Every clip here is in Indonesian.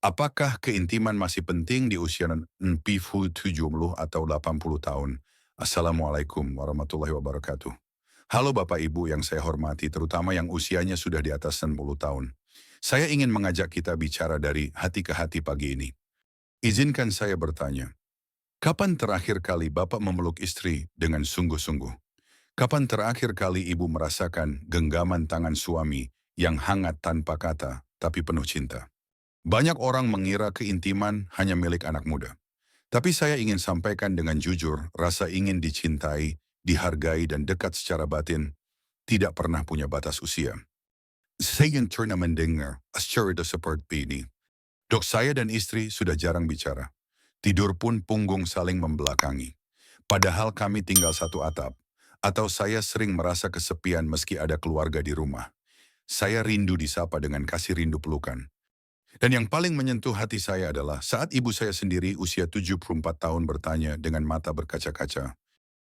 Apakah keintiman masih penting di usia 70 atau 80 tahun? Assalamualaikum warahmatullahi wabarakatuh. Halo Bapak Ibu yang saya hormati, terutama yang usianya sudah di atas 60 tahun. Saya ingin mengajak kita bicara dari hati ke hati pagi ini. Izinkan saya bertanya, kapan terakhir kali Bapak memeluk istri dengan sungguh-sungguh? Kapan terakhir kali Ibu merasakan genggaman tangan suami yang hangat tanpa kata, tapi penuh cinta? Banyak orang mengira keintiman hanya milik anak muda. Tapi saya ingin sampaikan dengan jujur, rasa ingin dicintai, dihargai, dan dekat secara batin tidak pernah punya batas usia. Saya yang pernah mendengar cerita seperti ini. Dok, saya dan istri sudah jarang bicara. Tidur pun punggung saling membelakangi. Padahal kami tinggal satu atap. Atau saya sering merasa kesepian meski ada keluarga di rumah. Saya rindu disapa dengan kasih rindu pelukan. Dan yang paling menyentuh hati saya adalah saat ibu saya sendiri usia 74 tahun bertanya dengan mata berkaca-kaca.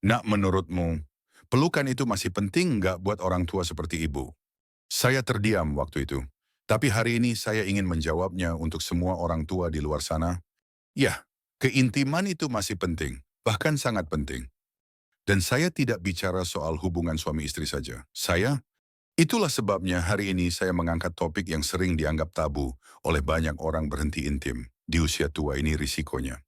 Nak, menurutmu, pelukan itu masih penting nggak buat orang tua seperti ibu? Saya terdiam waktu itu. Tapi hari ini saya ingin menjawabnya untuk semua orang tua di luar sana. Ya, keintiman itu masih penting, bahkan sangat penting. Dan saya tidak bicara soal hubungan suami istri saja. Itulah sebabnya hari ini saya mengangkat topik yang sering dianggap tabu oleh banyak orang berhenti intim. Di usia tua ini risikonya.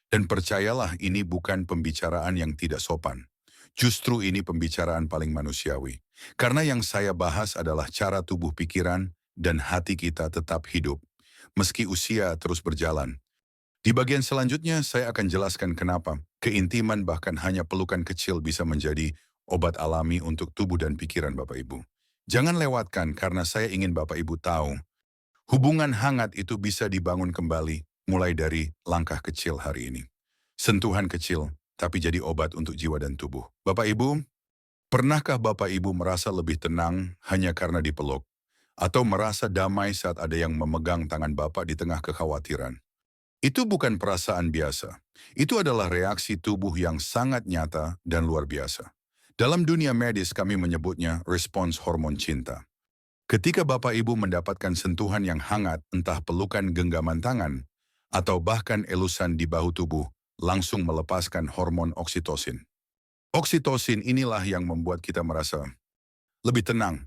Dan percayalah, ini bukan pembicaraan yang tidak sopan. Justru ini pembicaraan paling manusiawi. Karena yang saya bahas adalah cara tubuh pikiran dan hati kita tetap hidup, meski usia terus berjalan. Di bagian selanjutnya saya akan jelaskan kenapa keintiman bahkan hanya pelukan kecil bisa menjadi obat alami untuk tubuh dan pikiran Bapak Ibu. Jangan lewatkan karena saya ingin Bapak Ibu tahu, hubungan hangat itu bisa dibangun kembali mulai dari langkah kecil hari ini. Sentuhan kecil, tapi jadi obat untuk jiwa dan tubuh. Bapak Ibu, pernahkah Bapak Ibu merasa lebih tenang hanya karena dipeluk? Atau merasa damai saat ada yang memegang tangan Bapak di tengah kekhawatiran? Itu bukan perasaan biasa. Itu adalah reaksi tubuh yang sangat nyata dan luar biasa. Dalam dunia medis kami menyebutnya respons hormon cinta. Ketika Bapak Ibu mendapatkan sentuhan yang hangat, entah pelukan genggaman tangan, atau bahkan elusan di bahu tubuh, langsung melepaskan hormon oksitosin. Oksitosin inilah yang membuat kita merasa lebih tenang,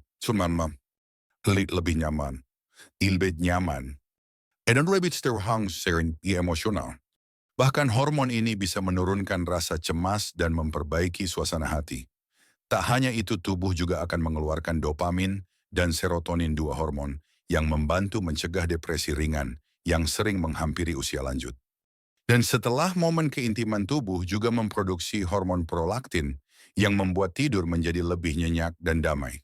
lebih nyaman, dan lebih terhang secara emosional. Bahkan hormon ini bisa menurunkan rasa cemas dan memperbaiki suasana hati. Tak hanya itu, tubuh juga akan mengeluarkan dopamin dan serotonin, dua hormon yang membantu mencegah depresi ringan yang sering menghampiri usia lanjut. Dan setelah momen keintiman, tubuh juga memproduksi hormon prolaktin yang membuat tidur menjadi lebih nyenyak dan damai.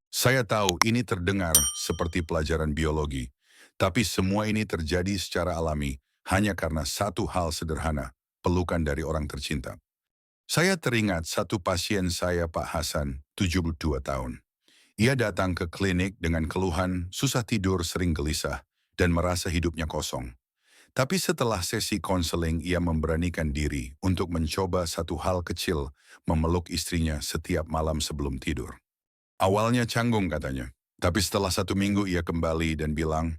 Saya tahu ini terdengar seperti pelajaran biologi, tapi semua ini terjadi secara alami hanya karena satu hal sederhana, pelukan dari orang tercinta. Saya teringat satu pasien saya, Pak Hasan, 72 tahun. Ia datang ke klinik dengan keluhan, susah tidur, sering gelisah, dan merasa hidupnya kosong. Tapi setelah sesi konseling, ia memberanikan diri untuk mencoba satu hal kecil, memeluk istrinya setiap malam sebelum tidur. Awalnya canggung katanya, tapi setelah 1 minggu ia kembali dan bilang,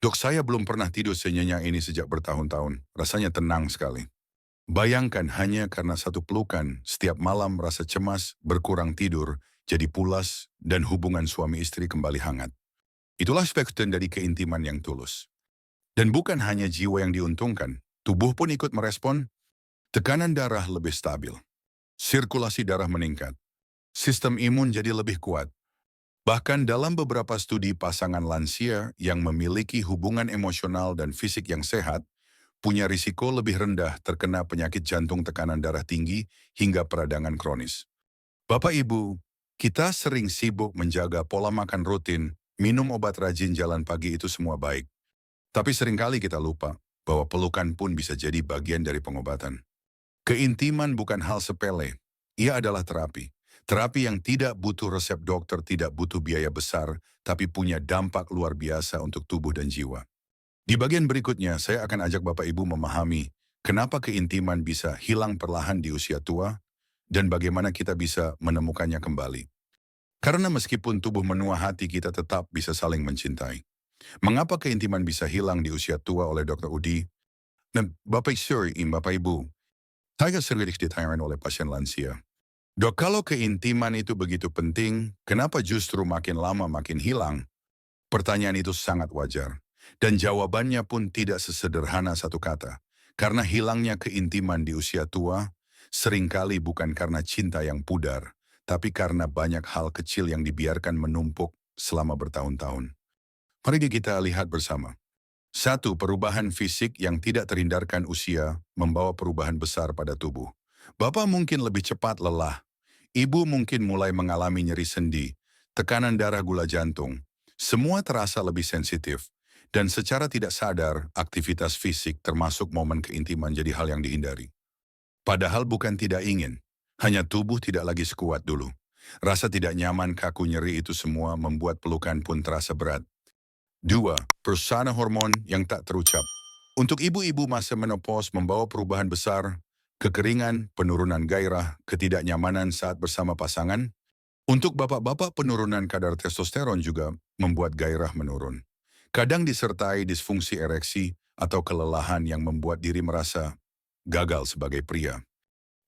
"Dok, saya belum pernah tidur senyenyak ini sejak bertahun-tahun, rasanya tenang sekali." Bayangkan, hanya karena satu pelukan, setiap malam rasa cemas, berkurang tidur, jadi pulas, dan hubungan suami istri kembali hangat. Itulah spektrum dari keintiman yang tulus. Dan bukan hanya jiwa yang diuntungkan, tubuh pun ikut merespon. Tekanan darah lebih stabil, sirkulasi darah meningkat, sistem imun jadi lebih kuat. Bahkan dalam beberapa studi, pasangan lansia yang memiliki hubungan emosional dan fisik yang sehat punya risiko lebih rendah terkena penyakit jantung, tekanan darah tinggi, hingga peradangan kronis. Bapak Ibu, kita sering sibuk menjaga pola makan rutin, minum obat rajin, jalan pagi, itu semua baik. Tapi seringkali kita lupa bahwa pelukan pun bisa jadi bagian dari pengobatan. Keintiman bukan hal sepele, ia adalah terapi. Terapi yang tidak butuh resep dokter, tidak butuh biaya besar, tapi punya dampak luar biasa untuk tubuh dan jiwa. Di bagian berikutnya, saya akan ajak Bapak Ibu memahami kenapa keintiman bisa hilang perlahan di usia tua dan bagaimana kita bisa menemukannya kembali. Karena meskipun tubuh menua, hati kita tetap bisa saling mencintai. Mengapa keintiman bisa hilang di usia tua oleh Dr. Udi? Nah, Bapak Ibu, saya sering ditanyakan oleh pasien lansia. Dok, kalau keintiman itu begitu penting, kenapa justru makin lama makin hilang? Pertanyaan itu sangat wajar. Dan jawabannya pun tidak sesederhana satu kata. Karena hilangnya keintiman di usia tua, seringkali bukan karena cinta yang pudar, tapi karena banyak hal kecil yang dibiarkan menumpuk selama bertahun-tahun. Mari kita lihat bersama. Satu, perubahan fisik yang tidak terhindarkan usia membawa perubahan besar pada tubuh. Bapak mungkin lebih cepat lelah. Ibu mungkin mulai mengalami nyeri sendi, tekanan darah, gula jantung. Semua terasa lebih sensitif. Dan secara tidak sadar, aktivitas fisik termasuk momen keintiman jadi hal yang dihindari. Padahal bukan tidak ingin, hanya tubuh tidak lagi sekuat dulu. Rasa tidak nyaman, kaku, nyeri itu semua membuat pelukan pun terasa berat. Dua, perusahaan hormon yang tak terucap. Untuk ibu-ibu masa menopause membawa perubahan besar, kekeringan, penurunan gairah, ketidaknyamanan saat bersama pasangan. Untuk bapak-bapak, penurunan kadar testosteron juga membuat gairah menurun. Kadang disertai disfungsi ereksi atau kelelahan yang membuat diri merasa gagal sebagai pria.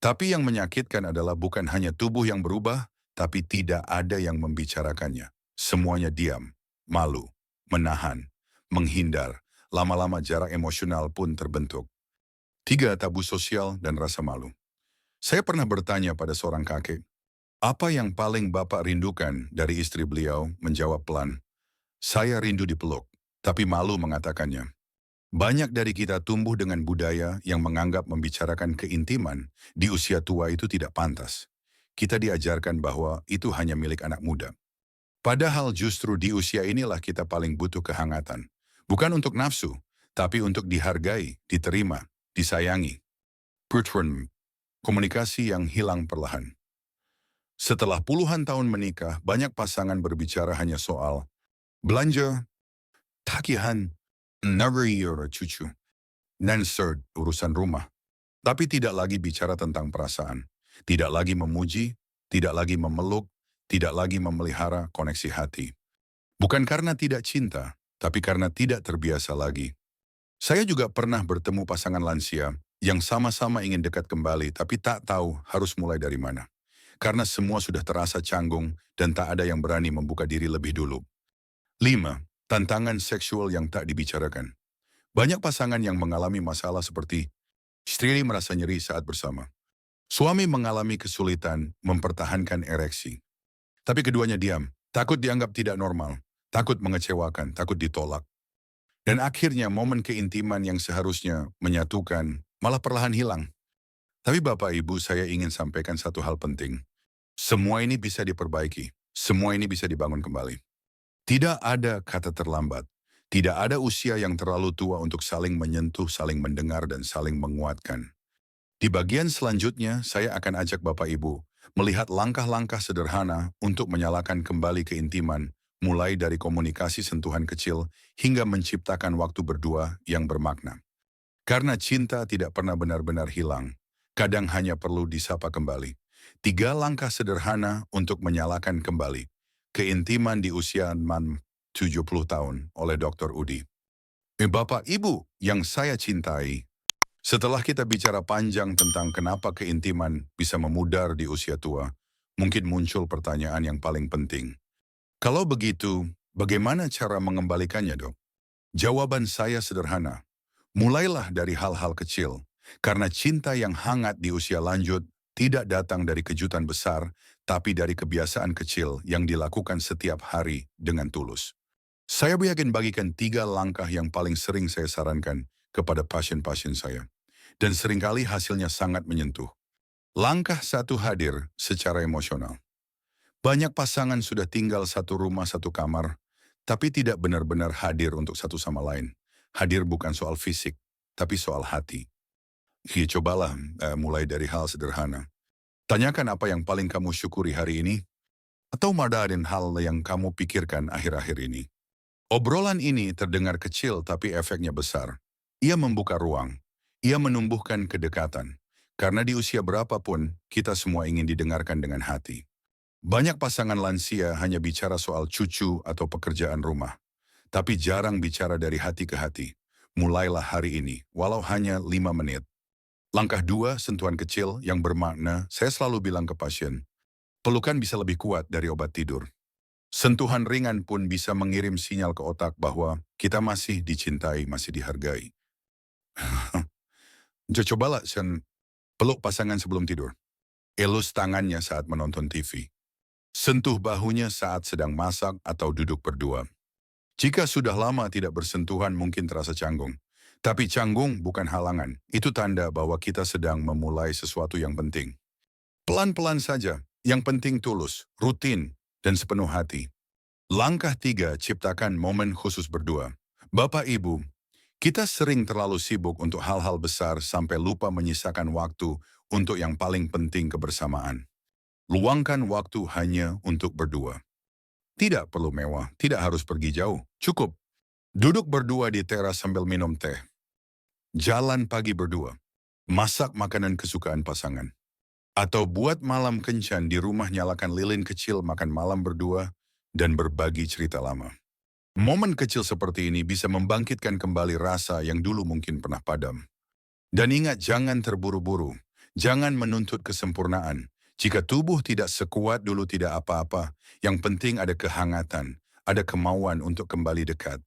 Tapi yang menyakitkan adalah bukan hanya tubuh yang berubah, tapi tidak ada yang membicarakannya. Semuanya diam, malu, menahan, menghindar. Lama-lama jarak emosional pun terbentuk. Tiga, tabu sosial dan rasa malu. Saya pernah bertanya pada seorang kakek, apa yang paling Bapak rindukan dari istri beliau? Menjawab pelan, saya rindu dipeluk, tapi malu mengatakannya. Banyak dari kita tumbuh dengan budaya yang menganggap membicarakan keintiman di usia tua itu tidak pantas. Kita diajarkan bahwa itu hanya milik anak muda. Padahal justru di usia inilah kita paling butuh kehangatan. Bukan untuk nafsu, tapi untuk dihargai, diterima, disayangi. Bertrand, komunikasi yang hilang perlahan. Setelah puluhan tahun menikah, banyak pasangan berbicara hanya soal belanja, tagihan, nari cucu, dan urusan rumah. Tapi tidak lagi bicara tentang perasaan. Tidak lagi memuji, tidak lagi memeluk, tidak lagi memelihara koneksi hati. Bukan karena tidak cinta, tapi karena tidak terbiasa lagi. Saya juga pernah bertemu pasangan lansia yang sama-sama ingin dekat kembali tapi tak tahu harus mulai dari mana. Karena semua sudah terasa canggung dan tak ada yang berani membuka diri lebih dulu. 5. Tantangan seksual yang tak dibicarakan. Banyak pasangan yang mengalami masalah seperti istri merasa nyeri saat bersama. Suami mengalami kesulitan mempertahankan ereksi. Tapi keduanya diam, takut dianggap tidak normal, takut mengecewakan, takut ditolak. Dan akhirnya momen keintiman yang seharusnya menyatukan malah perlahan hilang. Tapi Bapak Ibu, saya ingin sampaikan satu hal penting. Semua ini bisa diperbaiki, semua ini bisa dibangun kembali. Tidak ada kata terlambat. Tidak ada usia yang terlalu tua untuk saling menyentuh, saling mendengar, dan saling menguatkan. Di bagian selanjutnya, saya akan ajak Bapak Ibu melihat langkah-langkah sederhana untuk menyalakan kembali keintiman, mulai dari komunikasi sentuhan kecil hingga menciptakan waktu berdua yang bermakna. Karena cinta tidak pernah benar-benar hilang, kadang hanya perlu disapa kembali. 3 langkah sederhana untuk menyalakan kembali keintiman di usia 70 tahun oleh Dr. Udi. Bapak Ibu yang saya cintai, setelah kita bicara panjang tentang kenapa keintiman bisa memudar di usia tua, mungkin muncul pertanyaan yang paling penting. Kalau begitu, bagaimana cara mengembalikannya, Dok? Jawaban saya sederhana. Mulailah dari hal-hal kecil, karena cinta yang hangat di usia lanjut tidak datang dari kejutan besar, tapi dari kebiasaan kecil yang dilakukan setiap hari dengan tulus. Saya yakin bagikan 3 langkah yang paling sering saya sarankan kepada pasien-pasien saya. Dan seringkali hasilnya sangat menyentuh. Langkah 1, hadir secara emosional. Banyak pasangan sudah tinggal satu rumah, satu kamar, tapi tidak benar-benar hadir untuk satu sama lain. Hadir bukan soal fisik, tapi soal hati. Cobalah mulai dari hal sederhana. Tanyakan apa yang paling kamu syukuri hari ini, atau madarin hal yang kamu pikirkan akhir-akhir ini. Obrolan ini terdengar kecil tapi efeknya besar. Ia membuka ruang. Ia menumbuhkan kedekatan. Karena di usia berapapun, kita semua ingin didengarkan dengan hati. Banyak pasangan lansia hanya bicara soal cucu atau pekerjaan rumah. tapi jarang bicara dari hati ke hati. Mulailah hari ini, walau hanya 5 menit. Langkah 2, sentuhan kecil yang bermakna, saya selalu bilang ke pasien, pelukan bisa lebih kuat dari obat tidur. Sentuhan ringan pun bisa mengirim sinyal ke otak bahwa kita masih dicintai, masih dihargai. Cobalah peluk pasangan sebelum tidur. Elus tangannya saat menonton TV. Sentuh bahunya saat sedang masak atau duduk berdua. Jika sudah lama tidak bersentuhan mungkin terasa canggung. Tapi canggung bukan halangan. Itu tanda bahwa kita sedang memulai sesuatu yang penting. Pelan-pelan saja. Yang penting tulus, rutin, dan sepenuh hati. Langkah 3, ciptakan momen khusus berdua. Bapak Ibu, kita sering terlalu sibuk untuk hal-hal besar sampai lupa menyisakan waktu untuk yang paling penting kebersamaan. Luangkan waktu hanya untuk berdua. Tidak perlu mewah, tidak harus pergi jauh. Cukup duduk berdua di teras sambil minum teh. Jalan pagi berdua. Masak makanan kesukaan pasangan. Atau buat malam kencan di rumah, nyalakan lilin kecil, makan malam berdua, dan berbagi cerita lama. Momen kecil seperti ini bisa membangkitkan kembali rasa yang dulu mungkin pernah padam. Dan ingat, jangan terburu-buru. Jangan menuntut kesempurnaan. Jika tubuh tidak sekuat dulu tidak apa-apa. Yang penting ada kehangatan, ada kemauan untuk kembali dekat.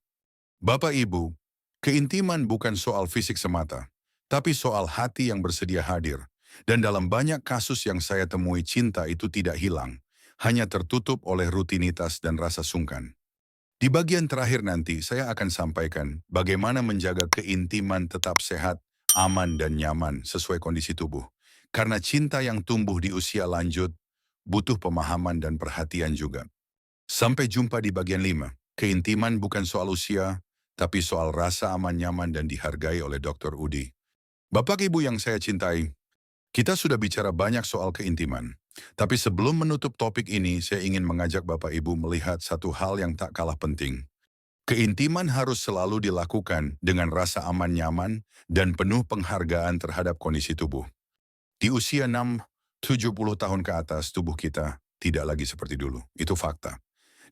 Bapak Ibu, keintiman bukan soal fisik semata, tapi soal hati yang bersedia hadir. Dan dalam banyak kasus yang saya temui, cinta itu tidak hilang, hanya tertutup oleh rutinitas dan rasa sungkan. Di bagian terakhir nanti, saya akan sampaikan bagaimana menjaga keintiman tetap sehat, aman, dan nyaman sesuai kondisi tubuh. Karena cinta yang tumbuh di usia lanjut butuh pemahaman dan perhatian juga. Sampai jumpa di bagian 5. Keintiman bukan soal usia, tapi soal rasa aman, nyaman, dan dihargai oleh Dr. Udi. Bapak Ibu yang saya cintai, kita sudah bicara banyak soal keintiman. Tapi sebelum menutup topik ini, saya ingin mengajak Bapak Ibu melihat satu hal yang tak kalah penting. Keintiman harus selalu dilakukan dengan rasa aman, nyaman, dan penuh penghargaan terhadap kondisi tubuh. Di usia 60-70 tahun ke atas, tubuh kita tidak lagi seperti dulu. Itu fakta.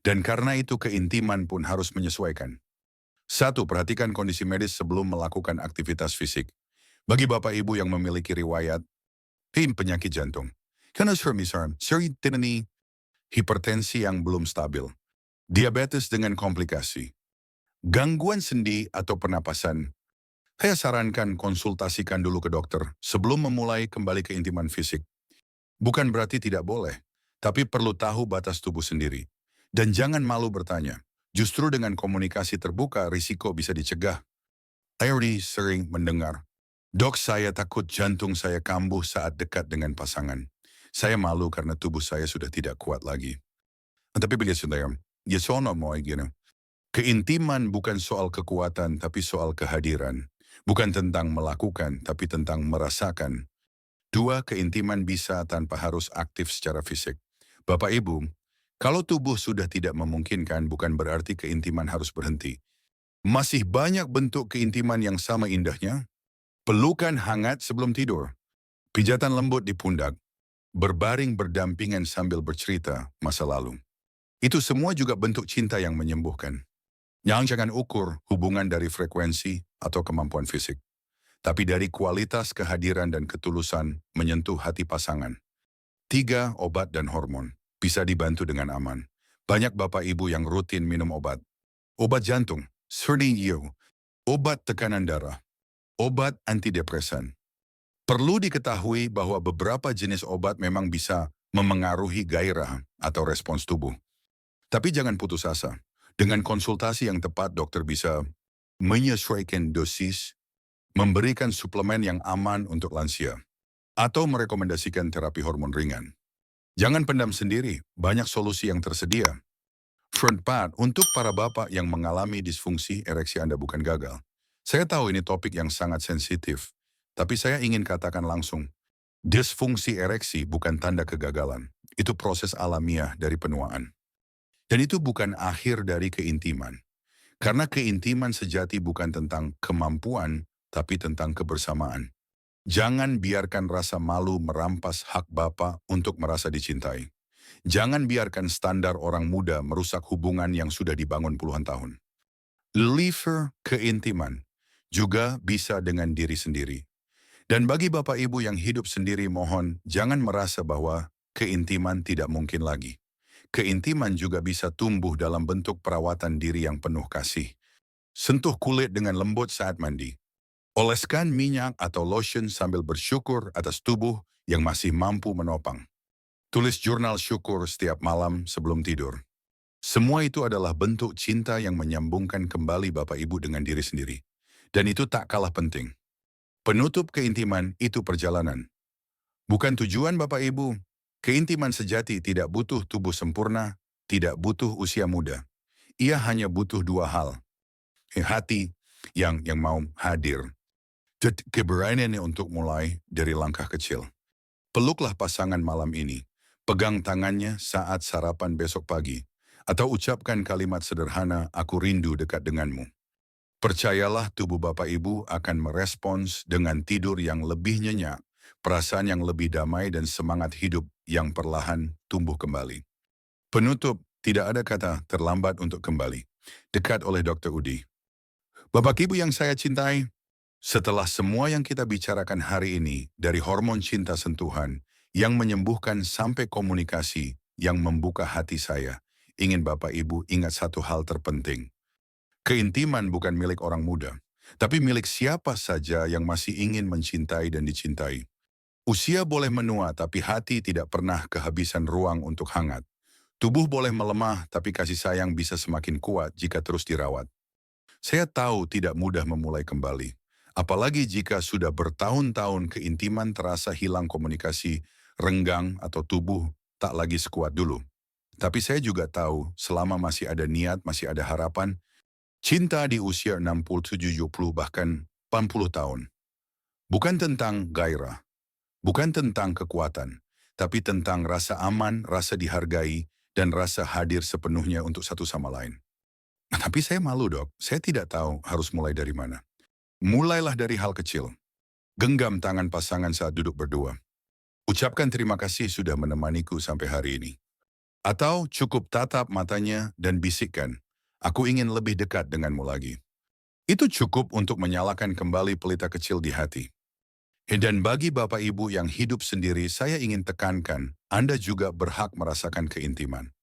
Dan karena itu keintiman pun harus menyesuaikan. 1. Perhatikan kondisi medis sebelum melakukan aktivitas fisik. Bagi Bapak Ibu yang memiliki riwayat penyakit jantung, seri hipertensi yang belum stabil, diabetes dengan komplikasi, gangguan sendi atau pernapasan, saya sarankan konsultasikan dulu ke dokter sebelum memulai kembali keintiman fisik. Bukan berarti tidak boleh, tapi perlu tahu batas tubuh sendiri. Dan jangan malu bertanya. Justru dengan komunikasi terbuka, risiko bisa dicegah. Saya sering mendengar, "Dok, saya takut jantung saya kambuh saat dekat dengan pasangan. Saya malu karena tubuh saya sudah tidak kuat lagi." Tapi begitu saya, keintiman bukan soal kekuatan, tapi soal kehadiran. Bukan tentang melakukan, tapi tentang merasakan. 2. Keintiman bisa tanpa harus aktif secara fisik. Bapak Ibu, kalau tubuh sudah tidak memungkinkan, bukan berarti keintiman harus berhenti. Masih banyak bentuk keintiman yang sama indahnya. Pelukan hangat sebelum tidur, pijatan lembut di pundak, berbaring berdampingan sambil bercerita masa lalu. Itu semua juga bentuk cinta yang menyembuhkan. Yang jangan ukur hubungan dari frekuensi atau kemampuan fisik, tapi dari kualitas kehadiran dan ketulusan menyentuh hati pasangan. 3. Obat dan hormon bisa dibantu dengan aman. Banyak Bapak Ibu yang rutin minum obat. Obat jantung, obat tekanan darah, obat antidepresan. Perlu diketahui bahwa beberapa jenis obat memang bisa memengaruhi gairah atau respons tubuh. Tapi jangan putus asa. Dengan konsultasi yang tepat, dokter bisa menyesuaikan dosis, memberikan suplemen yang aman untuk lansia, atau merekomendasikan terapi hormon ringan. Jangan pendam sendiri, banyak solusi yang tersedia. Front part untuk para bapak yang mengalami disfungsi ereksi Anda bukan gagal. Saya tahu ini topik yang sangat sensitif, tapi saya ingin katakan langsung, disfungsi ereksi bukan tanda kegagalan. Itu proses alamiah dari penuaan. Dan itu bukan akhir dari keintiman. Karena keintiman sejati bukan tentang kemampuan, tapi tentang kebersamaan. Jangan biarkan rasa malu merampas hak Bapak untuk merasa dicintai. Jangan biarkan standar orang muda merusak hubungan yang sudah dibangun puluhan tahun. Liver keintiman juga bisa dengan diri sendiri. Dan bagi Bapak Ibu yang hidup sendiri, mohon jangan merasa bahwa keintiman tidak mungkin lagi. Keintiman juga bisa tumbuh dalam bentuk perawatan diri yang penuh kasih. Sentuh kulit dengan lembut saat mandi. Oleskan minyak atau lotion sambil bersyukur atas tubuh yang masih mampu menopang. Tulis jurnal syukur setiap malam sebelum tidur. Semua itu adalah bentuk cinta yang menyambungkan kembali Bapak Ibu dengan diri sendiri. Dan itu tak kalah penting. Penutup keintiman itu perjalanan. Bukan tujuan Bapak Ibu. Keintiman sejati tidak butuh tubuh sempurna, tidak butuh usia muda. Ia hanya butuh dua hal. Hati yang mau hadir. Keberaniannya untuk mulai dari langkah kecil. Peluklah pasangan malam ini. Pegang tangannya saat sarapan besok pagi. Atau ucapkan kalimat sederhana, aku rindu dekat denganmu. Percayalah tubuh Bapak Ibu akan merespons dengan tidur yang lebih nyenyak, perasaan yang lebih damai dan semangat hidup yang perlahan tumbuh kembali. Penutup, tidak ada kata terlambat untuk kembali. Dekat oleh Dr. Udi. Bapak Ibu yang saya cintai, setelah semua yang kita bicarakan hari ini, dari hormon cinta sentuhan, yang menyembuhkan sampai komunikasi, yang membuka hati saya, ingin Bapak Ibu ingat satu hal terpenting. Keintiman bukan milik orang muda, tapi milik siapa saja yang masih ingin mencintai dan dicintai. Usia boleh menua, tapi hati tidak pernah kehabisan ruang untuk hangat. Tubuh boleh melemah, tapi kasih sayang bisa semakin kuat jika terus dirawat. Saya tahu tidak mudah memulai kembali. Apalagi jika sudah bertahun-tahun keintiman terasa hilang komunikasi, renggang atau tubuh tak lagi sekuat dulu. Tapi saya juga tahu selama masih ada niat, masih ada harapan, cinta di usia 60, 70, bahkan 80 tahun. Bukan tentang gairah, bukan tentang kekuatan, tapi tentang rasa aman, rasa dihargai, dan rasa hadir sepenuhnya untuk satu sama lain. Tapi saya malu dok, saya tidak tahu harus mulai dari mana. Mulailah dari hal kecil. Genggam tangan pasangan saat duduk berdua. Ucapkan terima kasih sudah menemaniku sampai hari ini. Atau cukup tatap matanya dan bisikkan, aku ingin lebih dekat denganmu lagi. Itu cukup untuk menyalakan kembali pelita kecil di hati. Dan bagi Bapak Ibu yang hidup sendiri, saya ingin tekankan, Anda juga berhak merasakan keintiman.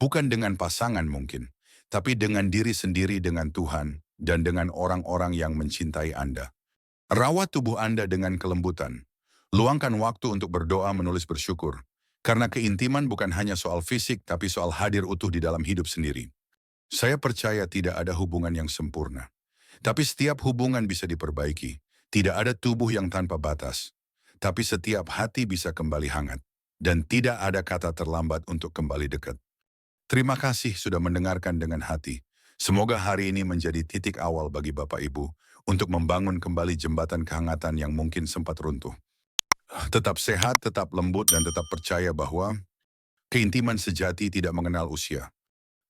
Bukan dengan pasangan mungkin, tapi dengan diri sendiri, dengan Tuhan, dan dengan orang-orang yang mencintai Anda. Rawat tubuh Anda dengan kelembutan. Luangkan waktu untuk berdoa, menulis bersyukur. Karena keintiman bukan hanya soal fisik, tapi soal hadir utuh di dalam hidup sendiri. Saya percaya tidak ada hubungan yang sempurna. Tapi setiap hubungan bisa diperbaiki. Tidak ada tubuh yang tanpa batas. Tapi setiap hati bisa kembali hangat. Dan tidak ada kata terlambat untuk kembali dekat. Terima kasih sudah mendengarkan dengan hati. Semoga hari ini menjadi titik awal bagi Bapak Ibu untuk membangun kembali jembatan kehangatan yang mungkin sempat runtuh. Tetap sehat, tetap lembut, dan tetap percaya bahwa keintiman sejati tidak mengenal usia.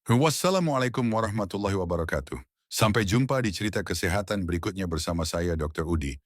Wassalamualaikum warahmatullahi wabarakatuh. Sampai jumpa di cerita kesehatan berikutnya bersama saya Dr. Udi.